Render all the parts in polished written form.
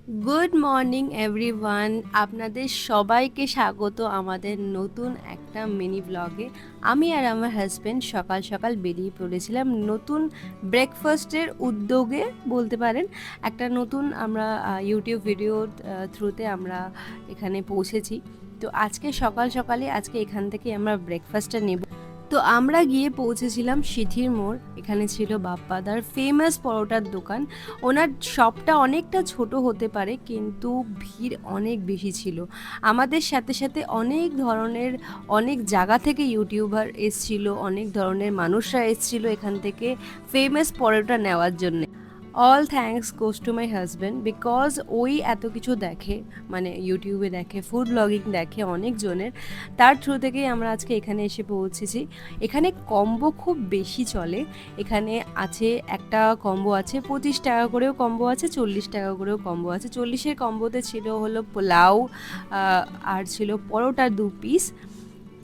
Good morning everyone, আপনাদের সবাইকে স্বাগত আমাদের নতুন একটা মিনি ব্লগে। আমি আর আমার হাজব্যান্ড সকাল সকাল বেরিয়ে পড়েছিলাম নতুন ব্রেকফাস্টের উদ্যোগে বলতে পারেন। একটা নতুন আমরা ইউটিউব ভিডিওর থ্রুতে আমরা এখানে পৌঁছেছি। তো আজকে সকাল সকালে আজকে এখান থেকে আমরা ব্রেকফাস্টটা নেব। তো আমরা গিয়ে পৌঁছেছিলাম সিথির মোড়। এখানে ছিল বাপ্পাদার ফেমাস পরোটার দোকান। ওনার শপটা অনেকটা ছোট হতে পারে, কিন্তু ভিড় অনেক বেশি ছিল। আমাদের সাথে সাথে অনেক ধরনের অনেক জায়গা থেকে ইউটিউবার এসছিল, অনেক ধরনের মানুষরা এসছিল এখান থেকে ফেমাস পরোটা নেওয়ার জন্য। All thanks goes to my husband, because ওই এত কিছু দেখে, মানে ইউটিউবে দেখে, ফুড ব্লগিং দেখে অনেকজনের। তার থ্রু থেকেই আমরা আজকে এখানে এসে পৌঁছেছি। এখানে কম্বো খুব বেশি চলে। এখানে আছে একটা কম্বো আছে 25 টাকা করেও কম্বো আছে, 40 টাকা করেও কম্বো আছে। 40-এর কম্বোতে ছিল হলো পোলাও, আর ছিল পরোটা 2 পিস,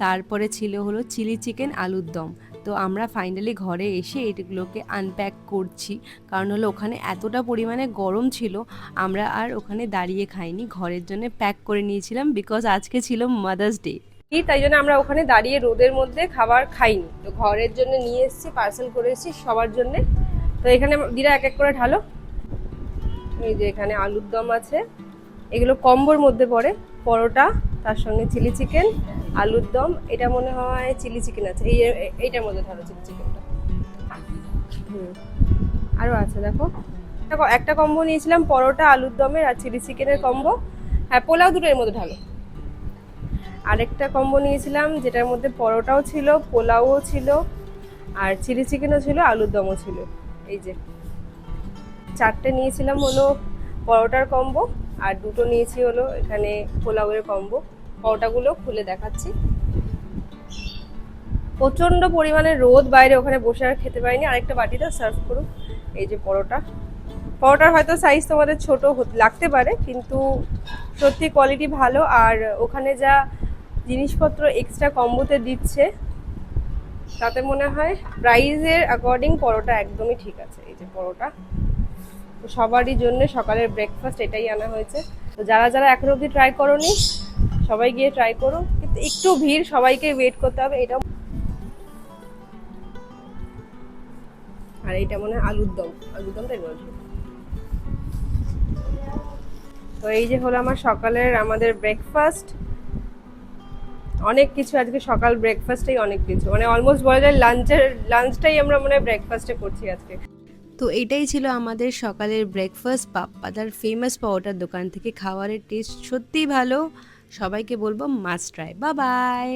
তারপরে ছিল হলো চিলি চিকেন আলুর দম। তো আমরা ফাইনালি ঘরে এসে এগুলোকে আনপ্যাক করছি, কারণ হলো ওখানে এতটা পরিমাণে গরম ছিল, আমরা আর ওখানে দাঁড়িয়ে খাইনি, ঘরের জন্য প্যাক করে নিয়েছিলাম, বিকজ আজকে ছিল মাদার্স ডে। তাই জন্য আমরা ওখানে দাঁড়িয়ে রোদের মধ্যে খাবার খাইনি, তো ঘরের জন্য নিয়ে এসেছি, পার্সেল করে এসেছি সবার জন্য। তো এখানে দিরা এক এক করে ঢালো। এই যে এখানে আলুর দম আছে, এগুলো কম্বোর মধ্যে পড়ে। পরোটা, তার সঙ্গে চিলি চিকেন, আলুর দম, এটা মনে হয় চিলি চিকেন আছে, এইটার মধ্যে ধরো চিলি চিকেনটা। হুম, আরও আছে দেখো। দেখো একটা কম্বো নিয়েছিলাম পরোটা আলুর দমের আর চিলি চিকেনের কম্বো। হ্যাঁ, পোলাও দুটো এর মধ্যে ঢালো। আরেকটা কম্বো নিয়েছিলাম যেটার মধ্যে পরোটাও ছিল, পোলাওও ছিল, আর চিলি চিকেনও ছিল, আলুর দমও ছিল। এই যে চারটে নিয়েছিলাম হলো পরোটার কম্বো, আর দুটো নিয়েছি হলো এখানে পোলাওয়ের কম্বো। পরোটাগুলো খুলে দেখাচ্ছি। প্রচণ্ড পরিমাণে রোদ বাইরে, ওখানে বসে আর খেতে পারিনি। আরেকটা বাটিতে সার্ভ করুন। এই যে পরোটার হয়তো সাইজ তোমাদের ছোট লাগতে পারে, কিন্তু সত্যি কোয়ালিটি ভালো। আর ওখানে যা জিনিসপত্র এক্সট্রা কম্বোতে দিচ্ছে, তাতে মনে হয় প্রাইসের অ্যাকর্ডিং পরোটা একদমই ঠিক আছে। এই যে পরোটা, তো সবারই জন্য সকালের ব্রেকফাস্ট এটাই আনা হয়েছে। তো যারা যারা এখনো অবধি ট্রাই করোনি, সবাই গিয়ে ট্রাই করো, কিন্তু একটু ভিড়, সবাইকে ওয়েট করতে হবে। এটা আর এইটা মনে হয় আলুর দমটা এর মধ্যে। তো এই যে হলো আমার সকালের আমাদের ব্রেকফাস্ট। অনেক কিছু আজকে সকাল ব্রেকফাস্টেই অনেক কিছু, মানে অলমোস্ট বলা যায় লাঞ্চটাই আমরা মনে হয় ব্রেকফাস্টে করছি আজকে। তো এটাই ছিল আমাদের সকালের ব্রেকফাস্ট পাপ্পাদার ফেমাস পাউডার দোকান থেকে। খাবারের টেস্ট সত্যিই ভালো, সবাইকে বলবো মাস্ট ট্রাই। Bye bye.